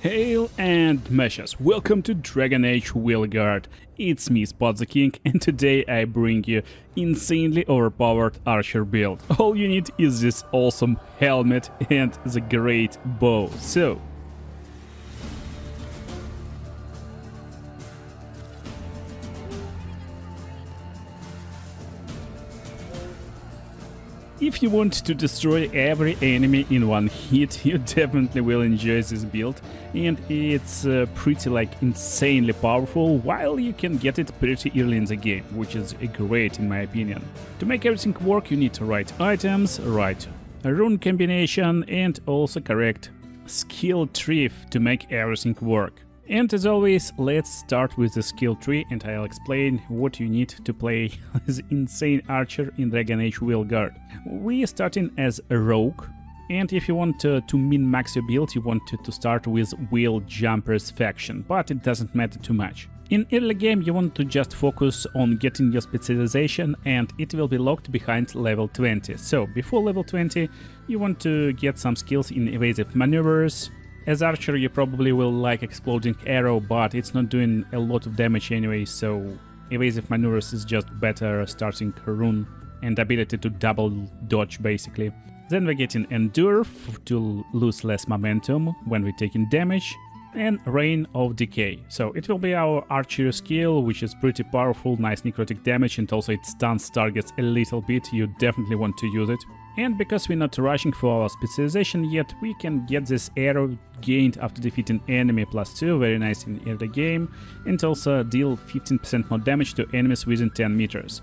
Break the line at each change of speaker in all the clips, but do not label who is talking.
Hail and meshes, welcome to Dragon Age Wheelguard. It's me, Spot the King, and today I bring you insanely overpowered archer build. All you need is this awesome helmet and the great bow. So, if you want to destroy every enemy in one hit, you definitely will enjoy this build, and it's pretty insanely powerful, while you can get it pretty early in the game, which is great in my opinion. To make everything work, you need to right items, right rune combination, and also correct skill tree to make everything work. And as always, let's start with the skill tree, and I'll explain what you need to play as insane archer in Dragon Age Wheelguard. We are starting as a rogue, and if you want to min-max your build, you want to start with Wheel Jumpers faction, but it doesn't matter too much. In early game, you want to just focus on getting your specialization, and it will be locked behind level 20. So before level 20, you want to get some skills in evasive maneuvers. As archer, you probably will like exploding arrow, but it's not doing a lot of damage anyway, so evasive maneuvers is just better starting rune and ability to double dodge basically. Then we're getting endure to lose less momentum when we're taking damage, and Rain of Decay. So it will be our archery skill, which is pretty powerful, nice necrotic damage, and also it stuns targets a little bit. You definitely want to use it. And because we're not rushing for our specialization yet, we can get this arrow gained after defeating enemy +2, very nice in early game, and also deal 15% more damage to enemies within 10 meters.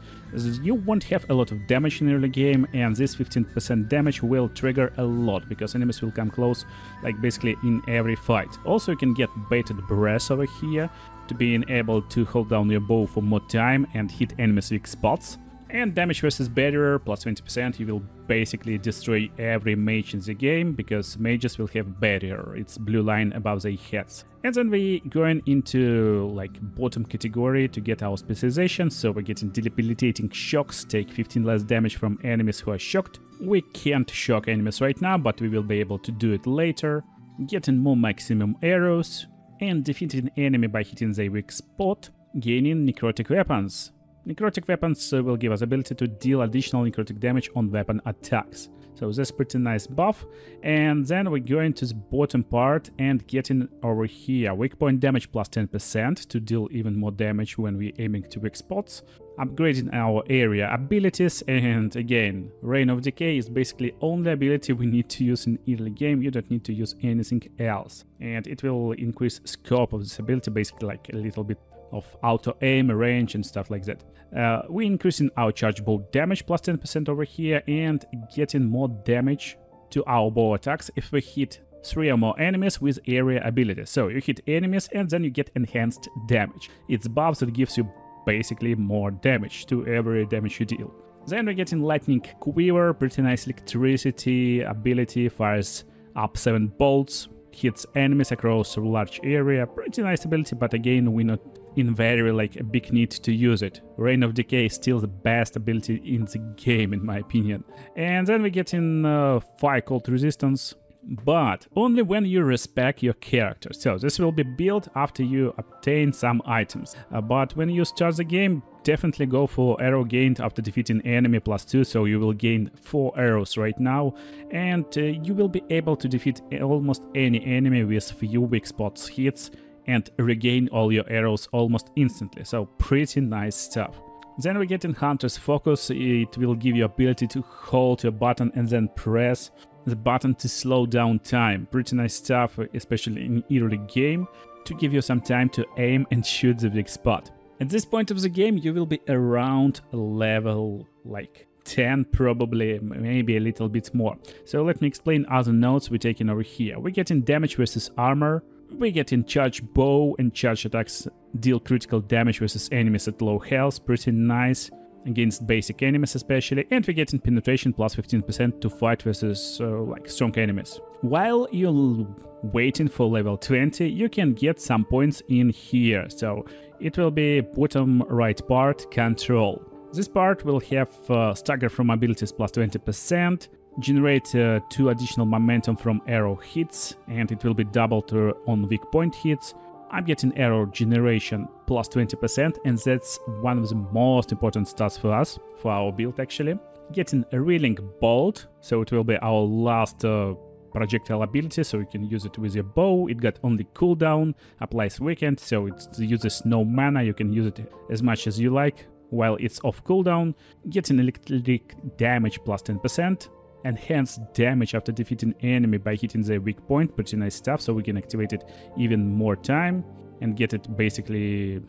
You won't have a lot of damage in early game, and this 15% damage will trigger a lot, because enemies will come close, like basically in every fight. Also, you can get Baited Breath over here, to being able to hold down your bow for more time and hit enemies' weak spots. And damage versus barrier, plus 20%, you will basically destroy every mage in the game, because mages will have barrier, it's blue line above their heads. And then we going into bottom category to get our specialization, so we're getting debilitating shocks, take 15 less damage from enemies who are shocked. We can't shock enemies right now, but we will be able to do it later. Getting more maximum arrows, and defeating enemy by hitting their weak spot, gaining necrotic weapons. Necrotic weapons will give us ability to deal additional necrotic damage on weapon attacks. So that's pretty nice buff. And then we're going to the bottom part and getting over here weak point damage plus 10% to deal even more damage when we're aiming to weak spots. Upgrading our area abilities, and again, Rain of Decay is basically only ability we need to use in early game. You don't need to use anything else. And it will increase scope of this ability, basically like a little bit of auto aim, range, and stuff like that. We're increasing our charge bow damage plus 10% over here, and getting more damage to our bow attacks if we hit 3 or more enemies with area ability. So you hit enemies and then you get enhanced damage. It's buffs that gives you basically more damage to every damage you deal. Then we're getting Lightning Quiver, pretty nice electricity ability, fires up 7 bolts, hits enemies across a large area. Pretty nice ability, but again, we're not in very a big need to use it. Rain of Decay is still the best ability in the game, in my opinion. And then we get in Fire Cold Resistance, but only when you respec your character. So this will be built after you obtain some items. But when you start the game, definitely go for arrow gained after defeating enemy +2, so you will gain 4 arrows right now, and you will be able to defeat almost any enemy with few weak spots hits and regain all your arrows almost instantly, so pretty nice stuff. Then we get in Hunter's Focus. It will give you ability to hold your button and then press the button to slow down time. Pretty nice stuff, especially in early game, to give you some time to aim and shoot the weak spot. At this point of the game, you will be around level 10 probably, maybe a little bit more. So let me explain other notes we're taking over here. We're getting damage versus armor, we get in charge bow, and charge attacks deal critical damage versus enemies at low health, pretty nice against basic enemies especially, and we get in penetration plus 15% to fight versus strong enemies. While you're waiting for level 20, you can get some points in here, so it will be bottom right part, control. This part will have stagger from abilities plus 20%, generate 2 additional momentum from arrow hits, and it will be doubled on weak point hits. I'm getting arrow generation plus 20%, and that's one of the most important stats for us, for our build actually. Getting a Reeling Bolt, so it will be our last projectile ability, so you can use it with your bow. It got only cooldown, applies weakened, so it uses no mana, you can use it as much as you like while it's off cooldown. Getting electric damage plus 10%. Enhanced damage after defeating enemy by hitting their weak point, pretty nice stuff, so we can activate it even more time and get it basically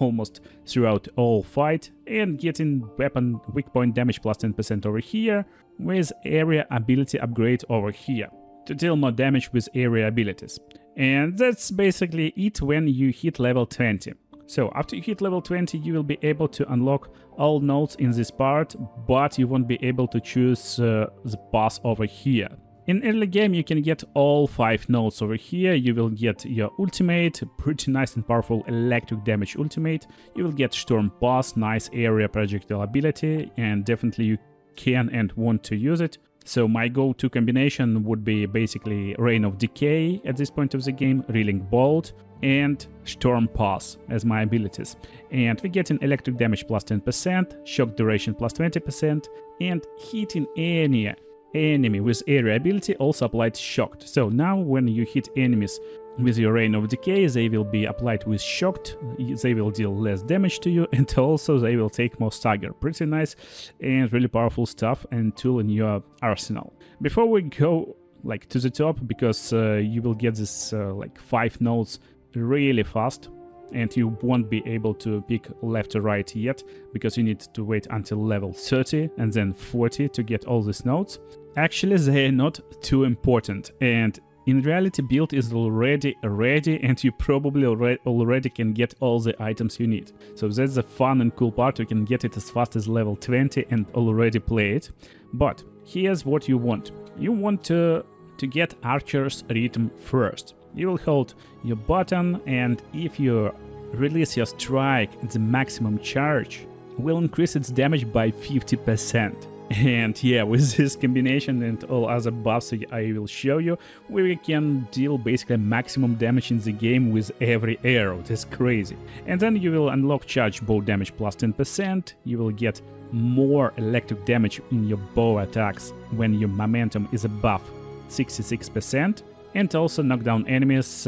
almost throughout all fight. And getting weapon weak point damage plus 10% over here, with area ability upgrade over here to deal more damage with area abilities. And that's basically it when you hit level 20. So after you hit level 20, you will be able to unlock all nodes in this part, but you won't be able to choose the pass over here. In early game, you can get all 5 nodes over here. You will get your ultimate, pretty nice and powerful electric damage ultimate. You will get Storm Pass, nice area projectile ability, and definitely you can and want to use it. So my go-to combination would be basically Reign of Decay at this point of the game, Reeling Bolt, and Storm Pass as my abilities. And we get an electric damage plus 10%, shock duration plus 20%, and hitting any enemy with area ability also applied shocked. So now when you hit enemies with your Reign of Decay, they will be applied with shocked, they will deal less damage to you, and also they will take more stagger. Pretty nice and really powerful stuff and tool in your arsenal. Before we go like to the top, because you will get this like 5 nodes really fast, and you won't be able to pick left or right yet, because you need to wait until level 30 and then 40 to get all these nodes. Actually, they are not too important, and in reality build is already ready, and you probably already can get all the items you need. So that's the fun and cool part, you can get it as fast as level 20 and already play it. But here's what you want. You want to get Archer's Rhythm first. You will hold your button, and if you release your strike, the maximum charge will increase its damage by 50%. And yeah, with this combination and all other buffs I will show you, we can deal basically maximum damage in the game with every arrow. That's crazy. And then you will unlock charge bow damage plus 10%. You will get more electric damage in your bow attacks when your momentum is above 66%. And also knock down enemies.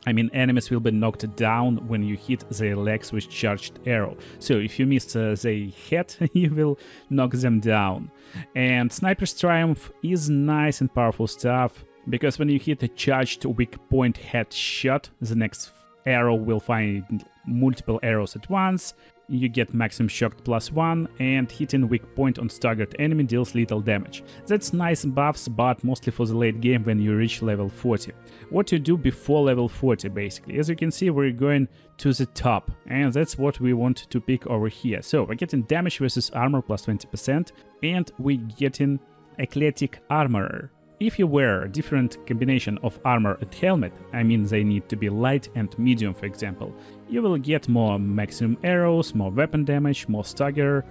Enemies will be knocked down when you hit their legs with charged arrow. So if you miss their head, you will knock them down. And Sniper's Triumph is nice and powerful stuff, because when you hit a charged weak point headshot, the next arrow will find multiple arrows at once. You get maximum shocked +1, and hitting weak point on staggered enemy deals little damage. That's nice buffs, but mostly for the late game when you reach level 40. What to do before level 40 basically? As you can see, we're going to the top, and that's what we want to pick over here. So we're getting damage versus armor plus 20%, and we're getting Eclectic Armorer. If you wear a different combination of armor and helmet, they need to be light and medium for example, you will get more maximum arrows, more weapon damage, more stagger,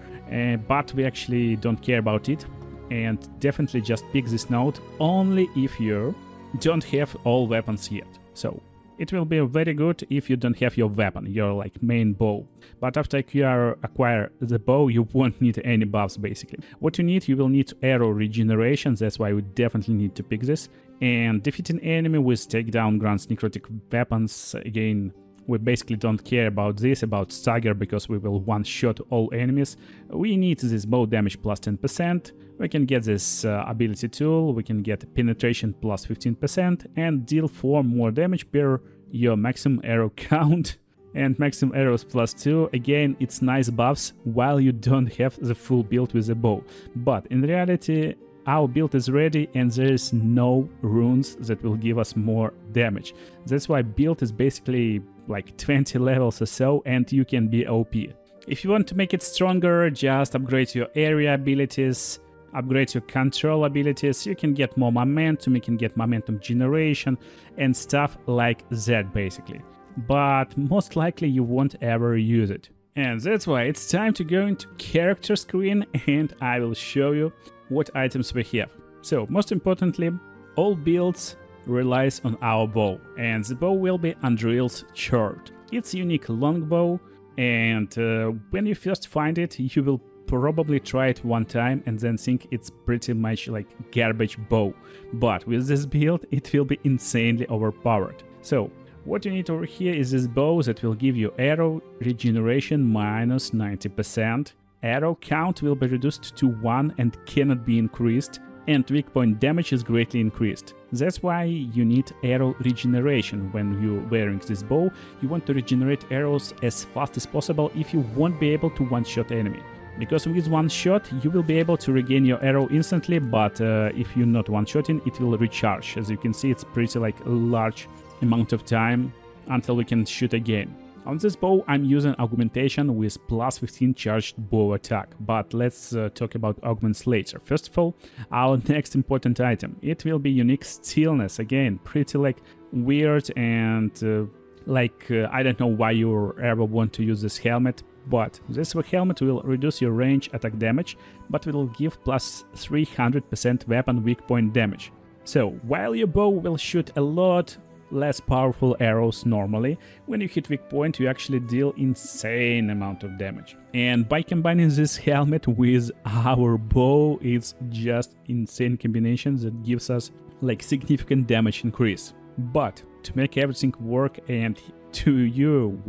but we actually don't care about it, and definitely just pick this node only if you don't have all weapons yet. So it will be very good if you don't have your weapon, your like main bow. But after you acquire the bow, you won't need any buffs basically. What you will need arrow regeneration, that's why we definitely need to pick this. And defeating enemy with takedown grants necrotic weapons. Again, we basically don't care about this, about stagger, because we will one-shot all enemies. We need this bow damage plus 10%. We can get this ability tool, we can get penetration plus 15%, and deal 4 more damage per your maximum arrow count. And maximum arrows plus 2, again, it's nice buffs while you don't have the full build with the bow. But in reality, our build is ready and there is no runes that will give us more damage. That's why build is basically like 20 levels or so, and you can be OP. If you want to make it stronger, just upgrade your area abilities, upgrade your control abilities, you can get more momentum, you can get momentum generation and stuff like that basically. But most likely you won't ever use it. And that's why it's time to go into character screen, and I will show you what items we have. So, most importantly, all builds relies on our bow, and the bow will be Anduril's Chord. It's a unique longbow, and when you first find it, you will probably try it one time and then think it's pretty much like garbage bow. But with this build, it will be insanely overpowered. So, what you need over here is this bow that will give you arrow regeneration minus 90%. Arrow count will be reduced to 1 and cannot be increased, and weak point damage is greatly increased. That's why you need arrow regeneration. When you're wearing this bow, you want to regenerate arrows as fast as possible if you won't be able to one-shot enemy. Because with one shot, you will be able to regain your arrow instantly, but if you're not one-shotting, it will recharge. As you can see, it's pretty like a large amount of time until we can shoot again. On this bow, I'm using augmentation with plus 15 charged bow attack, but let's talk about augments later. First of all, our next important item. It will be unique stillness. Again, pretty like weird and I don't know why you ever want to use this helmet, but this helmet will reduce your range attack damage, but will give plus 300% weapon weak point damage. So, while your bow will shoot a lot less powerful arrows normally, when you hit weak point you actually deal insane amount of damage. And by combining this helmet with our bow, it's just insane combination that gives us like significant damage increase. But to make everything work and to you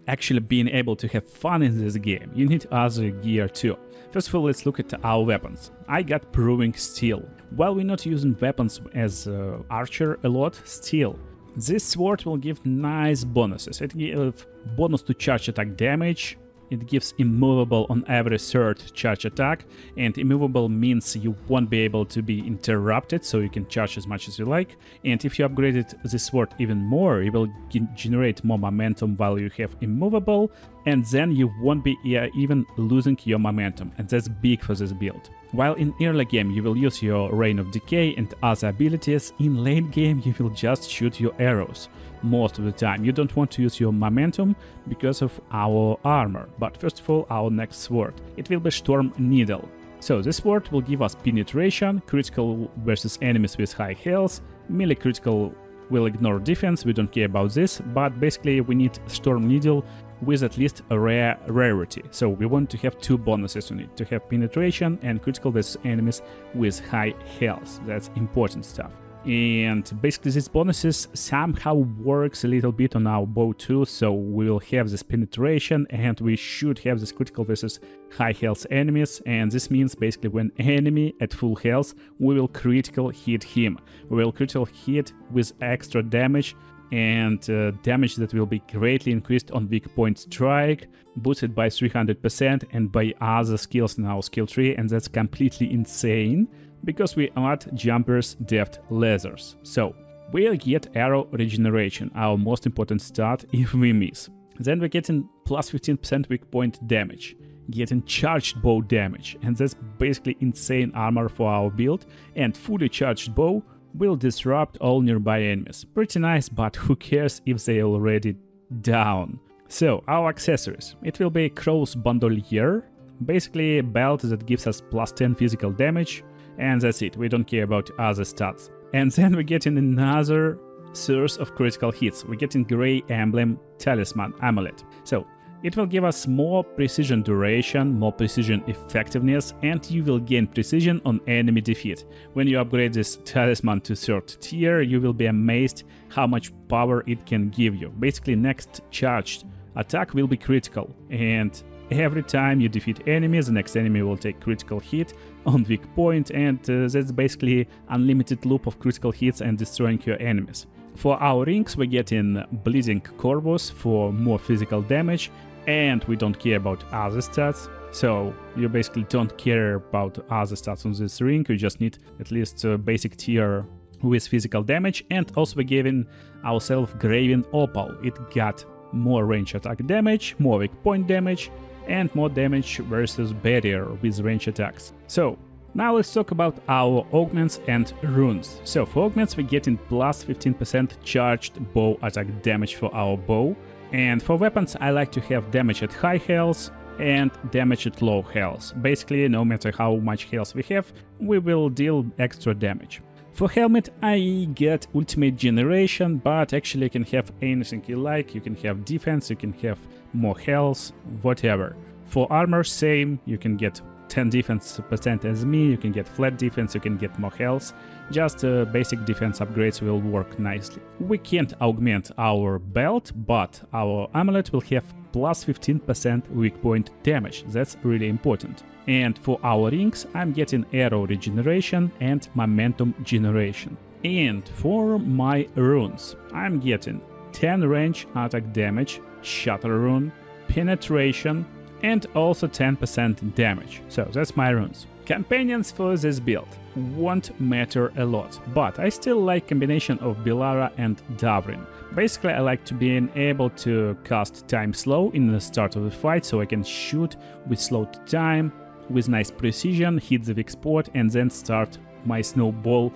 actually being able to have fun in this game, you need other gear too. First of all, let's look at our weapons. I got Proving Steel. While we're not using weapons as archer a lot, still this sword will give nice bonuses. It gives bonus to charge attack damage, it gives immovable on every third charge attack, and immovable means you won't be able to be interrupted, so you can charge as much as you like. And if you upgraded the sword even more, it will generate more momentum while you have immovable, and then you won't be even losing your momentum, and that's big for this build. While in early game you will use your Rain of Decay and other abilities, in late game you will just shoot your arrows. Most of the time you don't want to use your momentum because of our armor. But first of all, our next sword. It will be Storm Needle. So this sword will give us penetration, critical versus enemies with high health, melee critical will ignore defense, we don't care about this, but basically we need Storm Needle with at least a rarity. So we want to have two bonuses on it, to have penetration and critical versus enemies with high health. That's important stuff. And basically these bonuses somehow works a little bit on our bow too, so we will have this penetration and we should have this critical versus high health enemies, and this means basically when enemy at full health, we will critical hit him. We will critical hit with extra damage, and damage that will be greatly increased on weak point strike, boosted by 300% and by other skills in our skill tree, and that's completely insane because we add jumpers, deft, lasers. So we'll get arrow regeneration, our most important stat if we miss. Then we're getting plus 15% weak point damage, getting charged bow damage, and that's basically insane armor for our build, and fully charged bow will disrupt all nearby enemies. Pretty nice, but who cares if they already down. So our accessories. It will be Crow's Bandolier, basically a belt that gives us plus 10 physical damage, and that's it, we don't care about other stats. And then we're getting another source of critical hits, we're getting Grey Emblem Talisman Amulet. So it will give us more precision duration, more precision effectiveness, and you will gain precision on enemy defeat. When you upgrade this talisman to 3rd tier, you will be amazed how much power it can give you. Basically, next charged attack will be critical, and every time you defeat enemies, the next enemy will take critical hit on weak point, and that's basically unlimited loop of critical hits and destroying your enemies. For our rings, we get in Bleeding Corvus for more physical damage, and we don't care about other stats. So you basically don't care about other stats on this ring, you just need at least a basic tier with physical damage. And also we're giving ourselves Graven Opal. It got more range attack damage, more weak point damage, and more damage versus barrier with range attacks. So now let's talk about our augments and runes. So for augments we're getting plus 15% charged bow attack damage for our bow. And for weapons I like to have damage at high health, and damage at low health. Basically, no matter how much health we have, we will deal extra damage. For helmet, I get ultimate generation, but actually you can have anything you like. You can have defense, you can have more health, whatever. For armor, same, you can get 10 defense percent as me, you can get flat defense, you can get more health. Just basic defense upgrades will work nicely. We can't augment our belt, but our amulet will have plus 15% weak point damage. That's really important. And for our rings, I'm getting arrow regeneration and momentum generation. And for my runes, I'm getting 10 range attack damage, shatter rune, penetration, and also 10% damage. So that's my runes. Companions for this build won't matter a lot, but I still like combination of Bilara and Davrin. Basically, I like to be able to cast time slow in the start of the fight, so I can shoot with slowed time, with nice precision, hit the weak spot, and then start my snowball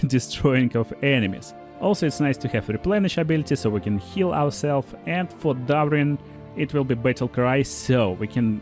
destroying of enemies. Also, it's nice to have replenish ability, so we can heal ourselves, and for Davrin, it will be battle cry, so we can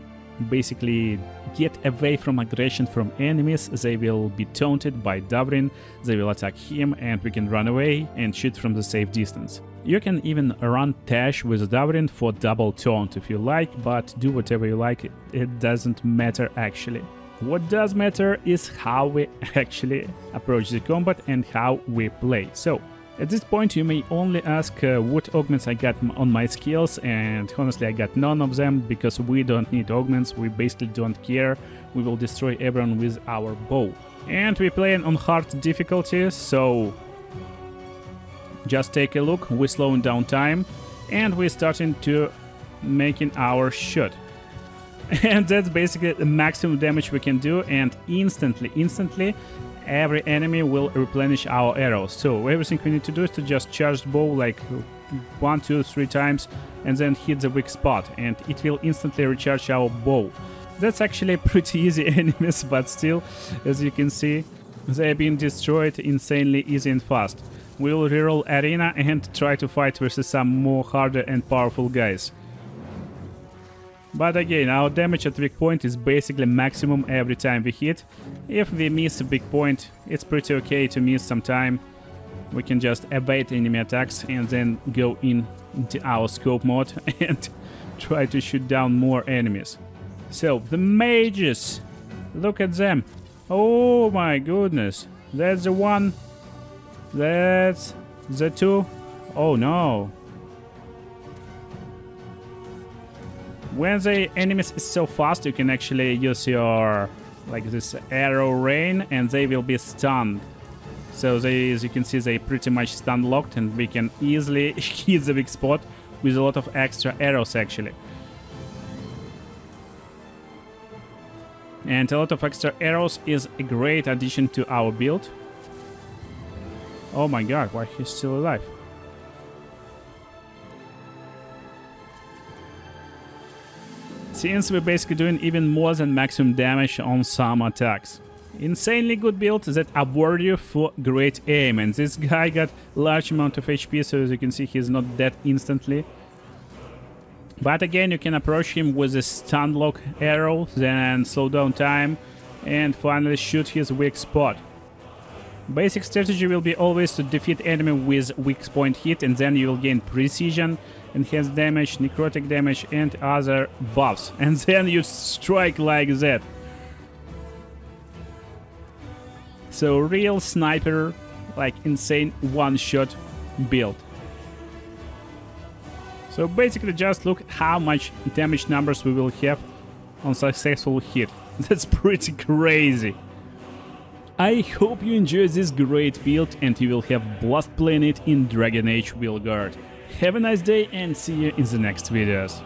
basically get away from aggression from enemies. They will be taunted by Davrin, they will attack him, and we can run away and shoot from the safe distance. You can even run Tash with Davrin for double taunt if you like, but do whatever you like, it doesn't matter actually. What does matter is how we actually approach the combat and how we play. So, at this point you may only ask what augments I got on my skills, and honestly I got none of them because we don't need augments, we basically don't care, we will destroy everyone with our bow. And we're playing on hard difficulty, so just take a look, we're slowing down time and we're starting to making our shot. And that's basically the maximum damage we can do, and instantly every enemy will replenish our arrows. So everything we need to do is to just charge the bow like 1, 2, 3 times and then hit the weak spot, and it will instantly recharge our bow. That's actually pretty easy enemies, but still, as you can see, they are being destroyed insanely easy and fast. We'll reroll arena and try to fight versus some more harder and powerful guys. But again, our damage at weak point is basically maximum every time we hit. If we miss a big point, it's pretty okay to miss some time. We can just evade enemy attacks and then go into our scope mode and try to shoot down more enemies. So, the mages! Look at them! Oh my goodness! That's the one! That's the two! Oh no! When the enemies is so fast, you can actually use your, like this arrow rain, and they will be stunned. So they, as you can see, they pretty much stun locked, and we can easily hit the weak spot with a lot of extra arrows actually. And a lot of extra arrows is a great addition to our build. Oh my god, why he's still alive? Since we're basically doing even more than maximum damage on some attacks. Insanely good build that award you for great aim, and this guy got large amount of HP, so as you can see he's not dead instantly. But again, you can approach him with a stun lock arrow, then slow down time, and finally shoot his weak spot. Basic strategy will be always to defeat enemy with weak point hit, and then you will gain precision, enhanced damage, necrotic damage, and other buffs. And then you strike like that. So real sniper, like insane one-shot build. So basically just look how much damage numbers we will have on successful hit. That's pretty crazy. I hope you enjoyed this great build and you will have blast playing it in Dragon Age Wheelguard. Have a nice day and see you in the next videos.